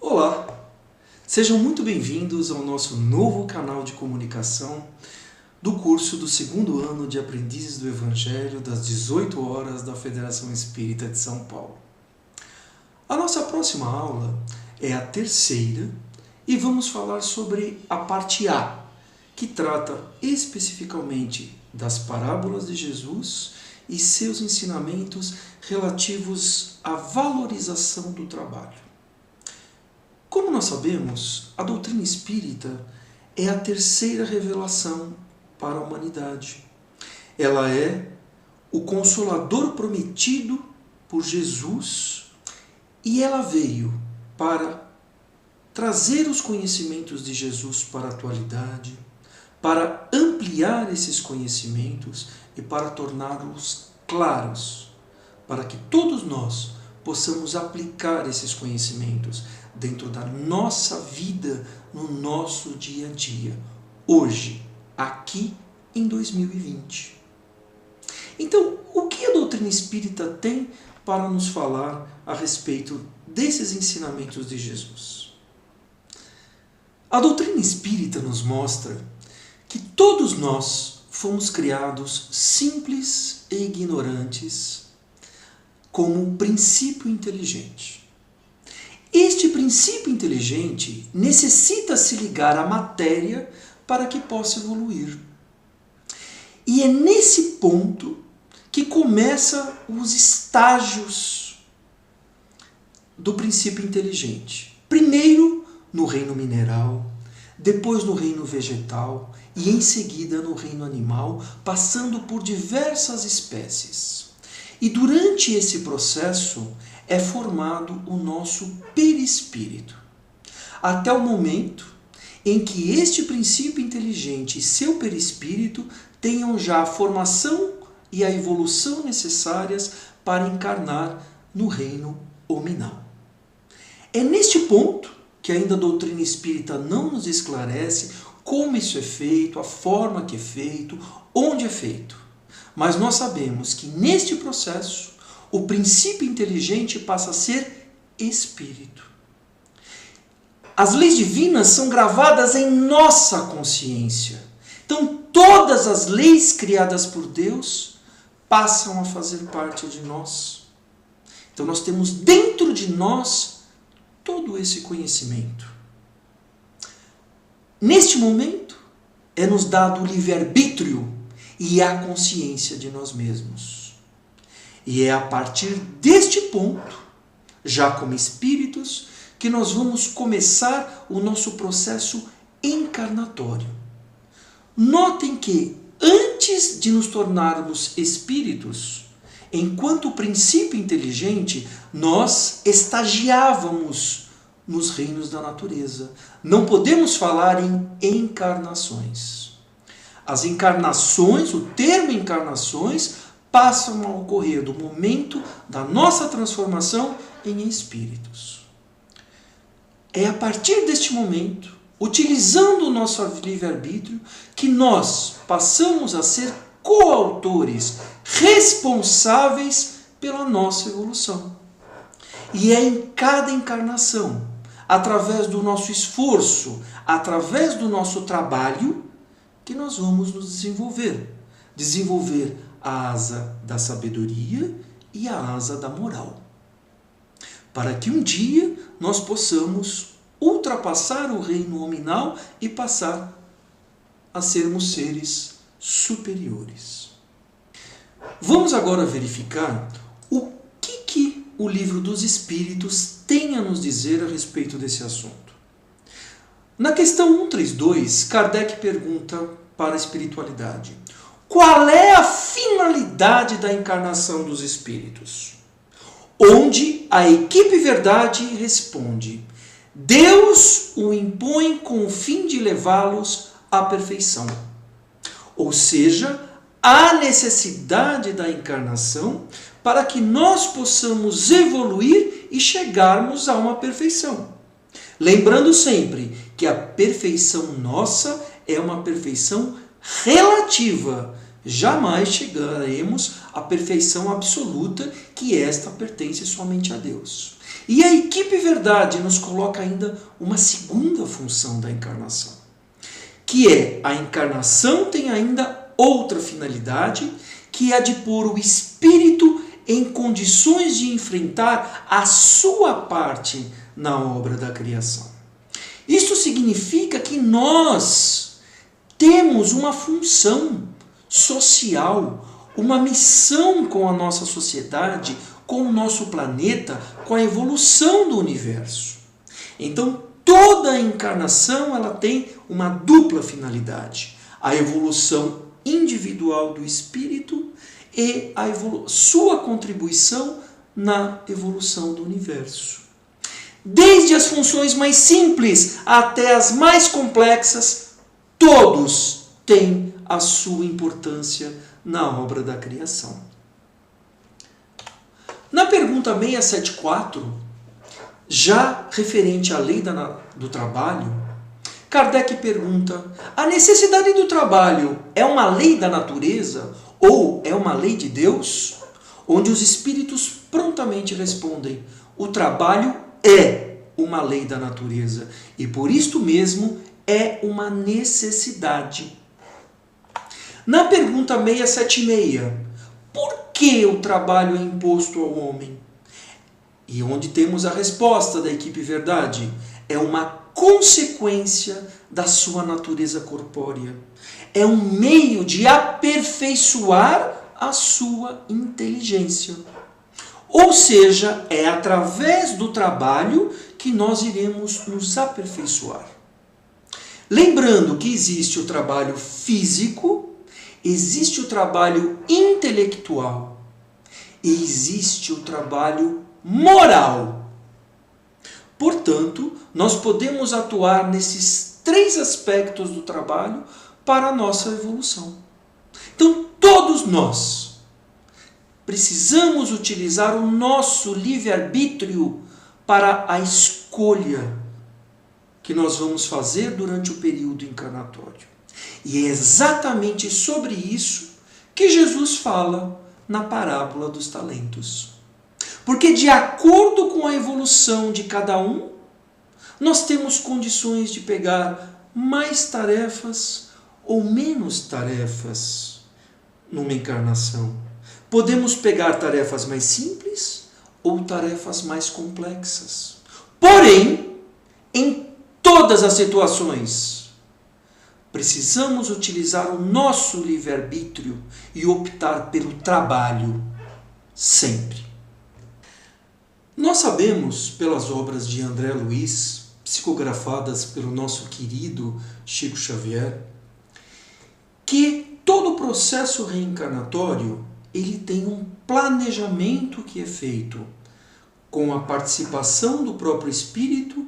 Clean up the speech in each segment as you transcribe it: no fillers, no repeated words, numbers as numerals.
Olá! Sejam muito bem-vindos ao nosso novo canal de comunicação do curso do 2º ano de Aprendizes do Evangelho das 18 horas da Federação Espírita de São Paulo. A nossa próxima aula é a 3ª e vamos falar sobre a parte A, que trata especificamente das parábolas de Jesus e seus ensinamentos relativos à valorização do trabalho. Como nós sabemos, a doutrina espírita é a 3ª revelação para a humanidade. Ela é o Consolador prometido por Jesus e ela veio para trazer os conhecimentos de Jesus para a atualidade, para ampliar esses conhecimentos e para torná-los claros, para que todos nós possamos aplicar esses conhecimentos dentro da nossa vida, no nosso dia a dia, hoje, aqui em 2020. Então, o que a doutrina espírita tem para nos falar a respeito desses ensinamentos de Jesus? A doutrina espírita nos mostra que todos nós fomos criados simples e ignorantes como um princípio inteligente. Este princípio inteligente necessita se ligar à matéria para que possa evoluir. E é nesse ponto que começam os estágios do princípio inteligente. Primeiro no reino mineral, depois no reino vegetal e em seguida no reino animal, passando por diversas espécies. E durante esse processo é formado o nosso perispírito, até o momento em que este princípio inteligente e seu perispírito tenham já a formação e a evolução necessárias para encarnar no reino hominal. É neste ponto que ainda a doutrina espírita não nos esclarece como isso é feito, a forma que é feito, onde é feito. Mas nós sabemos que neste processo o princípio inteligente passa a ser espírito. As leis divinas são gravadas em nossa consciência. Então todas as leis criadas por Deus passam a fazer parte de nós. Então nós temos dentro de nós todo esse conhecimento. Neste momento é nos dado o livre-arbítrio e a consciência de nós mesmos. E é a partir deste ponto, já como espíritos, que nós vamos começar o nosso processo encarnatório. Notem que, antes de nos tornarmos espíritos, enquanto princípio inteligente, nós estagiávamos nos reinos da natureza. Não podemos falar em encarnações. As encarnações, o termo encarnações, passam a ocorrer do momento da nossa transformação em espíritos. É a partir deste momento, utilizando o nosso livre-arbítrio, que nós passamos a ser coautores, responsáveis pela nossa evolução. E é em cada encarnação, através do nosso esforço, através do nosso trabalho, que nós vamos nos desenvolver. Desenvolver a asa da sabedoria e a asa da moral. Para que um dia nós possamos ultrapassar o reino hominal e passar a sermos seres superiores. Vamos agora verificar o que o Livro dos Espíritos tem a nos dizer a respeito desse assunto. Na questão 132, Kardec pergunta para a espiritualidade: qual é a finalidade da encarnação dos espíritos? Onde a equipe Verdade responde: Deus o impõe com o fim de levá-los à perfeição. Ou seja, há necessidade da encarnação para que nós possamos evoluir e chegarmos a uma perfeição. Lembrando sempre que a perfeição nossa é uma perfeição relativa. Jamais chegaremos a perfeição absoluta, que esta pertence somente a Deus. E a equipe Verdade nos coloca ainda uma segunda função da encarnação, que é a encarnação tem ainda outra finalidade, que é a de pôr o espírito em condições de enfrentar a sua parte na obra da criação. Isso significa que nós temos uma função social, uma missão com a nossa sociedade, com o nosso planeta, com a evolução do universo. Então, toda a encarnação ela tem uma dupla finalidade: a evolução individual do espírito e a sua contribuição na evolução do universo. Desde as funções mais simples até as mais complexas, todos têm a sua importância na obra da criação. Na pergunta 674, já referente à lei do trabalho, Kardec pergunta: a necessidade do trabalho é uma lei da natureza ou é uma lei de Deus? Onde os espíritos prontamente respondem: o trabalho é uma lei da natureza e por isto mesmo é uma necessidade. Na pergunta 676, por que o trabalho é imposto ao homem? E onde temos a resposta da equipe Verdade: é uma consequência da sua natureza corpórea. É um meio de aperfeiçoar a sua inteligência. Ou seja, é através do trabalho que nós iremos nos aperfeiçoar. Lembrando que existe o trabalho físico, existe o trabalho intelectual e existe o trabalho moral. Portanto, nós podemos atuar nesses 3 aspectos do trabalho para a nossa evolução. Então, todos nós precisamos utilizar o nosso livre-arbítrio para a escolha que nós vamos fazer durante o período encarnatório. E é exatamente sobre isso que Jesus fala na parábola dos talentos. Porque de acordo com a evolução de cada um, nós temos condições de pegar mais tarefas ou menos tarefas numa encarnação. Podemos pegar tarefas mais simples ou tarefas mais complexas. Porém, em todas as situações, precisamos utilizar o nosso livre-arbítrio e optar pelo trabalho, sempre. Nós sabemos, pelas obras de André Luiz, psicografadas pelo nosso querido Chico Xavier, que todo o processo reencarnatório ele tem um planejamento que é feito com a participação do próprio espírito,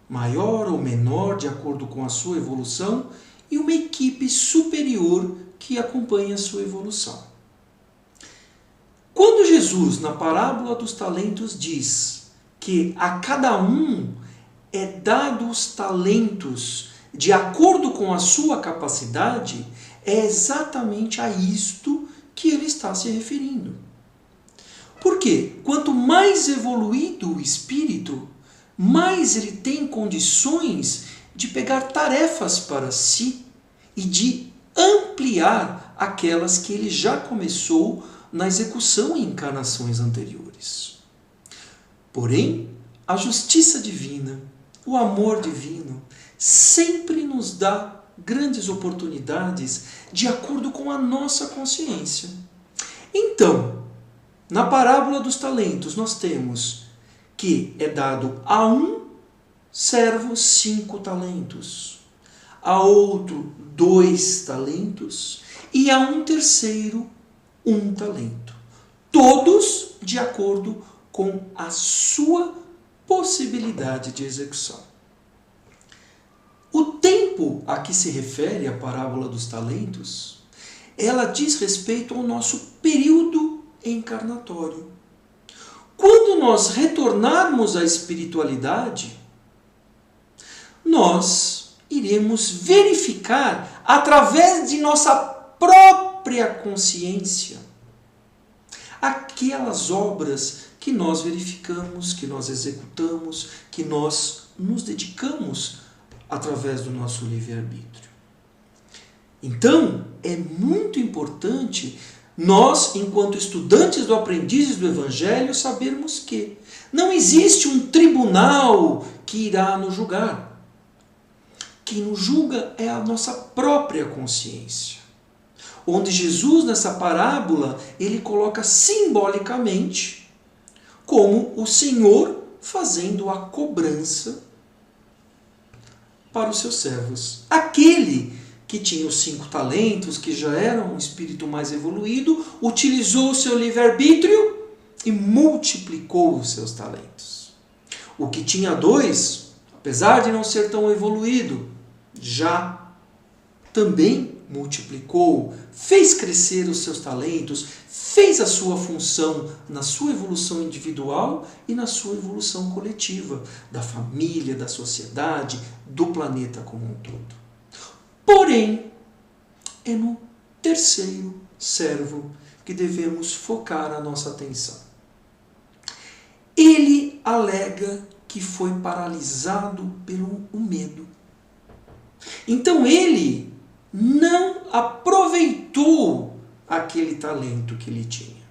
maior ou menor, de acordo com a sua evolução, e uma equipe superior que acompanha a sua evolução. Quando Jesus, na parábola dos talentos, diz que a cada um é dado os talentos de acordo com a sua capacidade, é exatamente a isto que ele está se referindo. Porque quanto mais evoluído o espírito, mais ele tem condições de pegar tarefas para si e de ampliar aquelas que ele já começou na execução em encarnações anteriores. Porém, a justiça divina, o amor divino, sempre nos dá grandes oportunidades de acordo com a nossa consciência. Então, na parábola dos talentos, nós temos que é dado a um servo 5 talentos, a outro 2 talentos e a um terceiro 1 talento. Todos de acordo com a sua possibilidade de execução. O tempo a que se refere a parábola dos talentos, ela diz respeito ao nosso período encarnatório. Quando nós retornarmos à espiritualidade, nós iremos verificar, através de nossa própria consciência, aquelas obras que nós verificamos, que nós executamos, que nós nos dedicamos através do nosso livre-arbítrio. Então, é muito importante nós, enquanto estudantes do Aprendizes do Evangelho, sabermos que não existe um tribunal que irá nos julgar. Quem nos julga é a nossa própria consciência. Onde Jesus, nessa parábola, ele coloca simbolicamente como o Senhor fazendo a cobrança para os seus servos. Aquele que tinha os 5 talentos, que já era um espírito mais evoluído, utilizou o seu livre-arbítrio e multiplicou os seus talentos. O que tinha 2, apesar de não ser tão evoluído, já também multiplicou, fez crescer os seus talentos, fez a sua função na sua evolução individual e na sua evolução coletiva, da família, da sociedade, do planeta como um todo. Porém, é no terceiro servo que devemos focar a nossa atenção. Ele alega que foi paralisado pelo medo. Então ele não aproveitou aquele talento que ele tinha.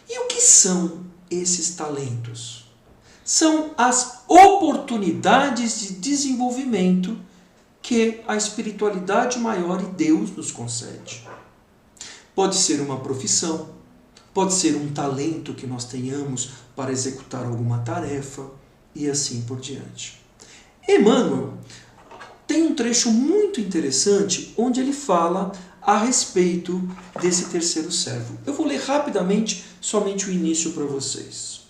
E o que são esses talentos? São as oportunidades de desenvolvimento que a espiritualidade maior e Deus nos concede. Pode ser uma profissão, pode ser um talento que nós tenhamos para executar alguma tarefa e assim por diante. Emmanuel tem um trecho muito interessante onde ele fala a respeito desse terceiro servo. Eu vou ler rapidamente somente o início para vocês.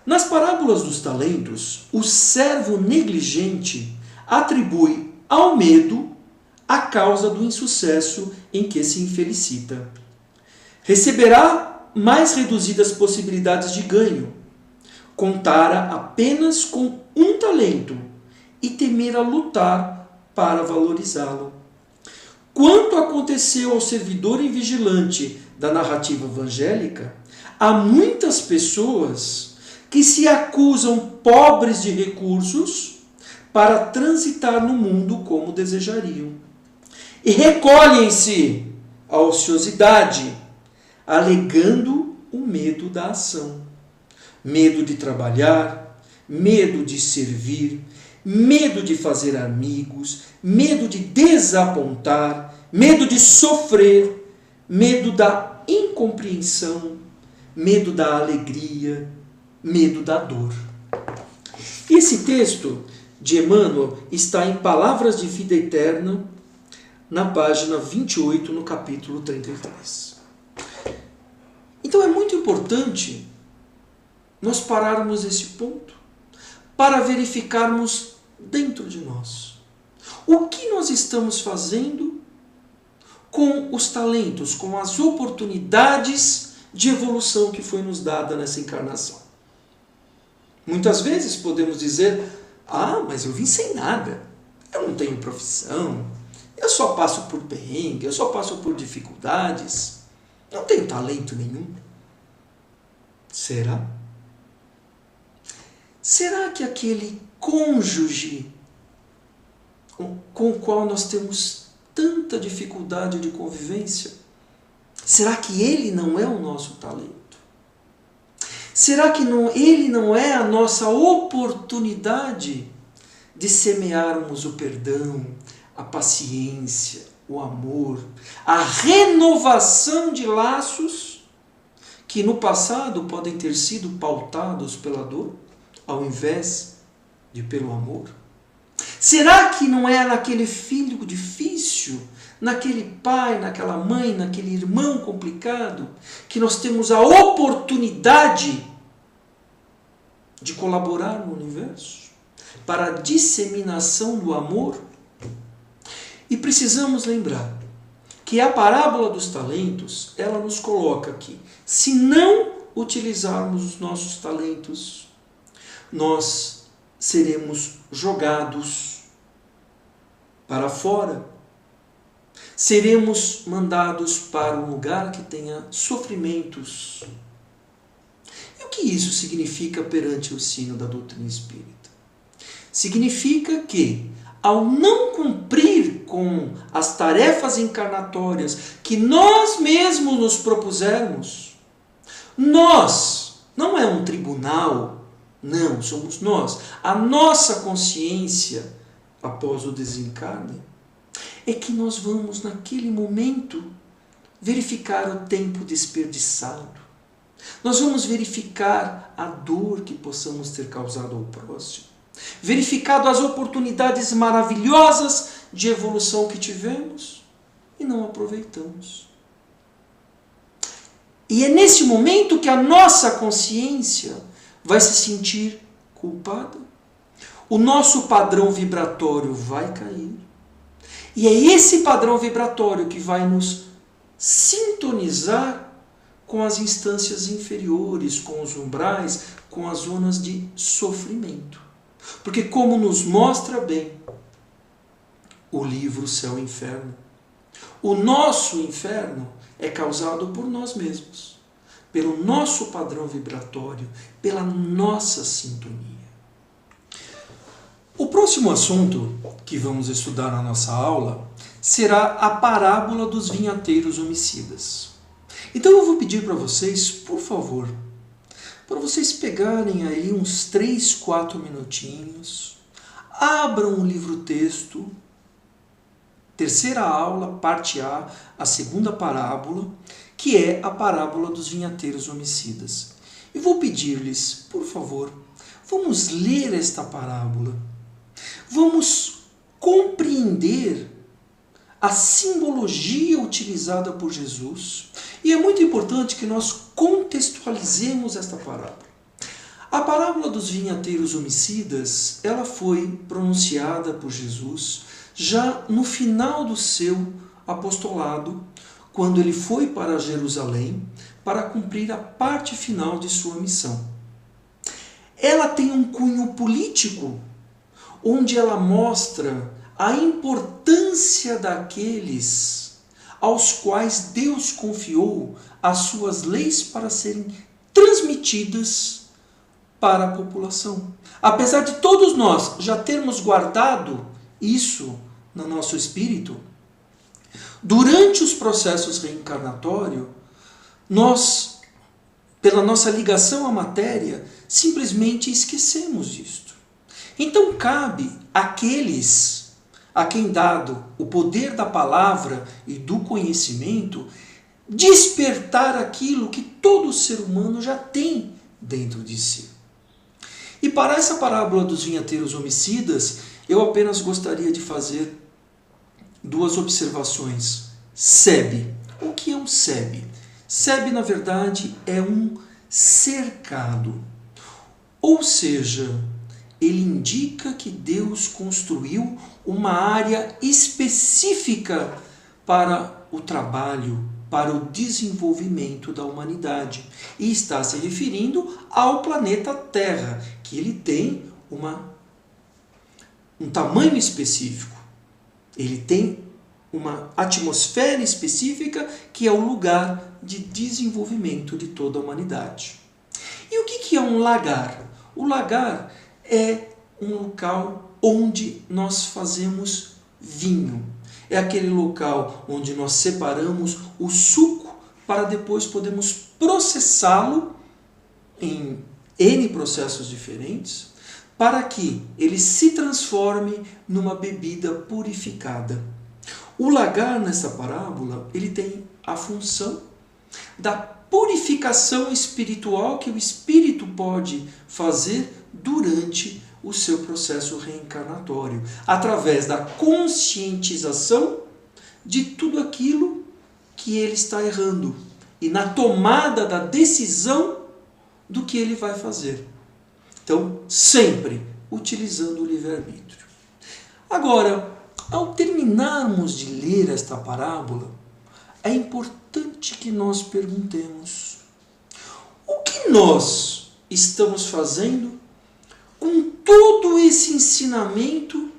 Nas parábolas dos talentos, o servo negligente atribui ao medo a causa do insucesso em que se infelicita. Receberá mais reduzidas possibilidades de ganho, contara apenas com um talento e temera lutar para valorizá-lo. Quanto aconteceu ao servidor invigilante da narrativa evangélica, há muitas pessoas que se acusam pobres de recursos para transitar no mundo como desejariam. E recolhem-se à ociosidade, alegando o medo da ação. Medo de trabalhar, medo de servir, medo de fazer amigos, medo de desapontar, medo de sofrer, medo da incompreensão, medo da alegria, medo da dor. Esse texto de Emmanuel está em Palavras de Vida Eterna, na página 28, no capítulo 33. Então é muito importante nós pararmos esse ponto para verificarmos dentro de nós o que nós estamos fazendo com os talentos, com as oportunidades de evolução que foi nos dada nessa encarnação. Muitas vezes podemos dizer: mas eu vim sem nada, eu não tenho profissão, eu só passo por perrengue, eu só passo por dificuldades, não tenho talento nenhum. Será? Será que aquele cônjuge com o qual nós temos tanta dificuldade de convivência, será que ele não é o nosso talento? Será que ele não é a nossa oportunidade de semearmos o perdão, a paciência, o amor, a renovação de laços que no passado podem ter sido pautados pela dor, ao invés de pelo amor? Será que não é naquele filho difícil, naquele pai, naquela mãe, naquele irmão complicado, que nós temos a oportunidade de colaborar no universo para a disseminação do amor? E precisamos lembrar que a parábola dos talentos, ela nos coloca aqui: se não utilizarmos os nossos talentos, nós seremos jogados para fora, seremos mandados para um lugar que tenha sofrimentos, que isso significa perante o ensino da doutrina espírita? Significa que, ao não cumprir com as tarefas encarnatórias que nós mesmos nos propusermos, nós, não é um tribunal, não, somos nós, a nossa consciência, após o desencarne, é que nós vamos, naquele momento, verificar o tempo desperdiçado. Nós vamos verificar a dor que possamos ter causado ao próximo, verificado as oportunidades maravilhosas de evolução que tivemos e não aproveitamos. E é nesse momento que a nossa consciência vai se sentir culpada, o nosso padrão vibratório vai cair, e é esse padrão vibratório que vai nos sintonizar com as instâncias inferiores, com os umbrais, com as zonas de sofrimento. Porque, como nos mostra bem o livro Céu e Inferno, o nosso inferno é causado por nós mesmos, pelo nosso padrão vibratório, pela nossa sintonia. O próximo assunto que vamos estudar na nossa aula será a parábola dos vinhateiros homicidas. Então eu vou pedir para vocês, por favor, para vocês pegarem aí uns 3, 4 minutinhos, abram o livro-texto, terceira aula, parte a segunda parábola, que é a parábola dos vinhateiros homicidas. E vou pedir-lhes, por favor, vamos ler esta parábola, vamos compreender a simbologia utilizada por Jesus, e é muito importante que nós contextualizemos esta parábola. A parábola dos vinhateiros homicidas, ela foi pronunciada por Jesus já no final do seu apostolado, quando ele foi para Jerusalém para cumprir a parte final de sua missão. Ela tem um cunho político, onde ela mostra a importância daqueles aos quais Deus confiou as suas leis para serem transmitidas para a população. Apesar de todos nós já termos guardado isso no nosso espírito, durante os processos reencarnatórios, nós, pela nossa ligação à matéria, simplesmente esquecemos disto. Então cabe àqueles a quem dado o poder da palavra e do conhecimento, despertar aquilo que todo ser humano já tem dentro de si. E para essa parábola dos vinhateiros homicidas, eu apenas gostaria de fazer 2 observações. SEB. O que é um SEB? SEB, na verdade, é um cercado. Ou seja, ele indica que Deus construiu uma área específica para o trabalho, para o desenvolvimento da humanidade. E está se referindo ao planeta Terra, que ele tem um tamanho específico. Ele tem uma atmosfera específica que é o lugar de desenvolvimento de toda a humanidade. E o que é um lagar? O lagar é um local onde nós fazemos vinho. É aquele local onde nós separamos o suco para depois podermos processá-lo em N processos diferentes, para que ele se transforme numa bebida purificada. O lagar, nessa parábola, ele tem a função da purificação espiritual que o espírito pode fazer durante o seu processo reencarnatório, através da conscientização de tudo aquilo que ele está errando e na tomada da decisão do que ele vai fazer. Então, sempre utilizando o livre-arbítrio. Agora, ao terminarmos de ler esta parábola, é importante que nós perguntemos: o que nós estamos fazendo com todo esse ensinamento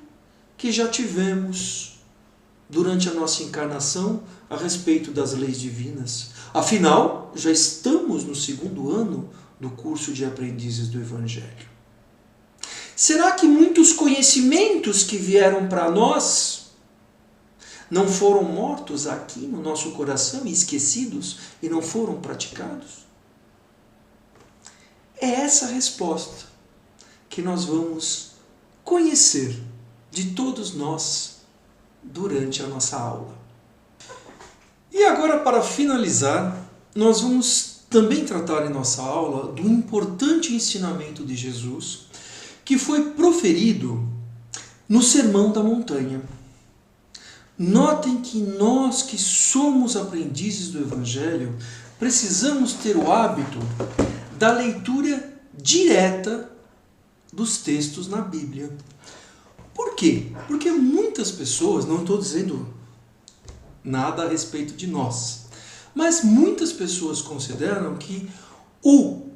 que já tivemos durante a nossa encarnação a respeito das leis divinas. Afinal, já estamos no segundo ano do curso de aprendizes do Evangelho. Será que muitos conhecimentos que vieram para nós não foram mortos aqui no nosso coração e esquecidos e não foram praticados? É essa a resposta que nós vamos conhecer de todos nós durante a nossa aula. E agora, para finalizar, nós vamos também tratar em nossa aula do importante ensinamento de Jesus que foi proferido no Sermão da Montanha. Notem que nós que somos aprendizes do Evangelho precisamos ter o hábito da leitura direta dos textos na Bíblia. Por quê? Porque muitas pessoas, não estou dizendo nada a respeito de nós, mas muitas pessoas consideram que o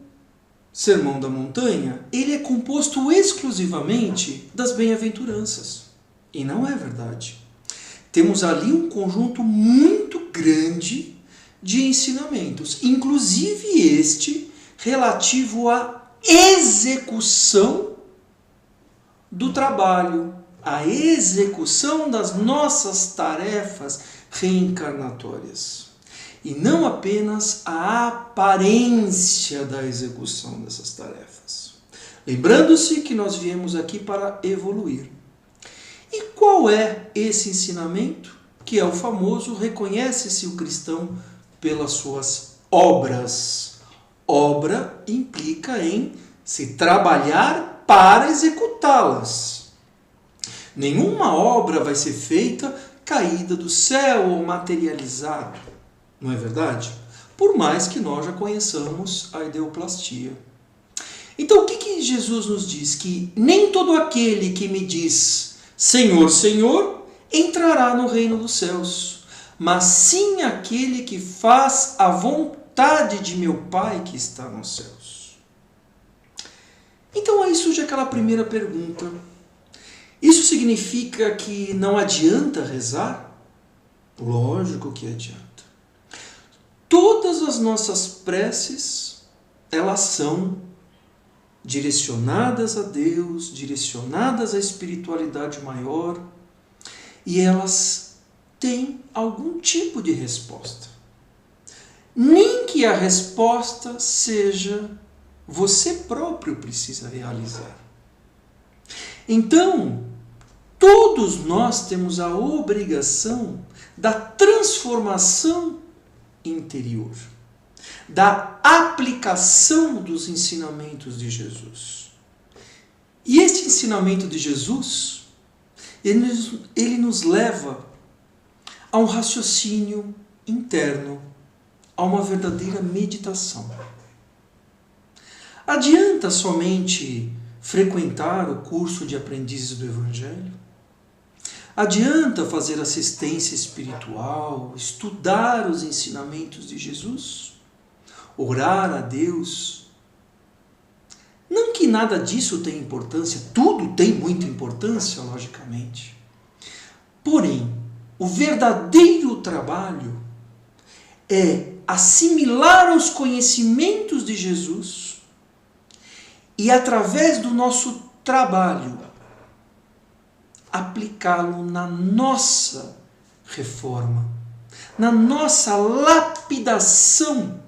Sermão da Montanha, ele é composto exclusivamente das bem-aventuranças. E não é verdade. Temos ali um conjunto muito grande de ensinamentos, inclusive este relativo à execução do trabalho, à execução das nossas tarefas reencarnatórias. E não apenas a aparência da execução dessas tarefas. Lembrando-se que nós viemos aqui para evoluir. E qual é esse ensinamento? Que é o famoso reconhece-se o cristão pelas suas obras. Obra implica em se trabalhar para executá-las. Nenhuma obra vai ser feita caída do céu ou materializada. Não é verdade? Por mais que nós já conheçamos a ideoplastia. Então, o que Jesus nos diz? Que nem todo aquele que me diz Senhor, Senhor, entrará no reino dos céus, mas sim aquele que faz a vontade de meu Pai que está nos céus. Então, aí surge aquela primeira pergunta. Isso significa que não adianta rezar? Lógico que adianta. Todas as nossas preces, elas são direcionadas a Deus, direcionadas à espiritualidade maior, e elas têm algum tipo de resposta. Nem que a resposta seja você próprio precisa realizar. Então, todos nós temos a obrigação da transformação interior, da aplicação dos ensinamentos de Jesus. E este ensinamento de Jesus, ele nos leva a um raciocínio interno, a uma verdadeira meditação. Adianta somente frequentar o curso de aprendizes do Evangelho? Adianta fazer assistência espiritual, estudar os ensinamentos de Jesus, orar a Deus? Não que nada disso tenha importância, tudo tem muita importância, logicamente. Porém, o verdadeiro trabalho é assimilar os conhecimentos de Jesus e, através do nosso trabalho, aplicá-lo na nossa reforma, na nossa lapidação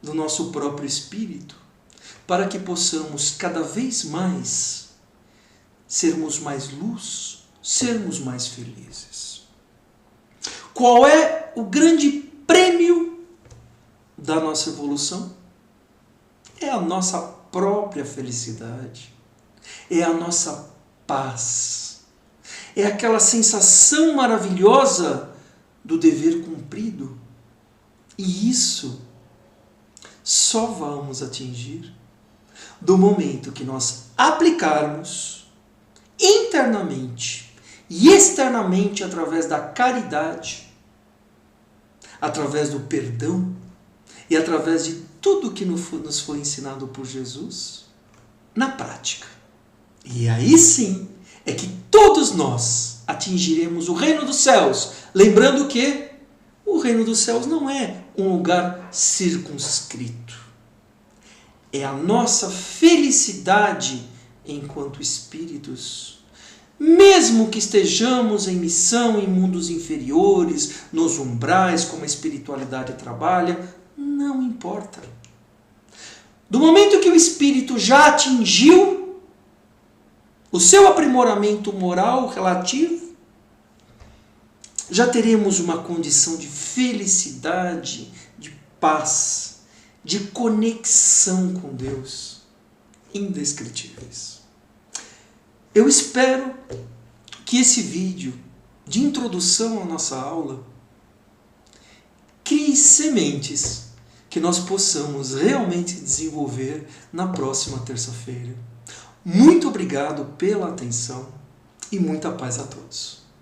do nosso próprio espírito, para que possamos cada vez mais sermos mais luz, sermos mais felizes. Qual é o grande prêmio da nossa evolução? É a nossa própria felicidade, é a nossa paz, é aquela sensação maravilhosa do dever cumprido. E isso só vamos atingir do momento que nós aplicarmos internamente e externamente através da caridade, através do perdão e através de tudo que nos foi ensinado por Jesus na prática. E aí sim é que todos nós atingiremos o reino dos céus. Lembrando que o reino dos céus não é um lugar circunscrito. É a nossa felicidade enquanto espíritos. Mesmo que estejamos em missão em mundos inferiores, nos umbrais, como a espiritualidade trabalha, não importa. Do momento que o espírito já atingiu o seu aprimoramento moral relativo, já teremos uma condição de felicidade, de paz, de conexão com Deus, indescritíveis. Eu espero que esse vídeo de introdução à nossa aula crie sementes que nós possamos realmente desenvolver na próxima terça-feira. Muito obrigado pela atenção e muita paz a todos.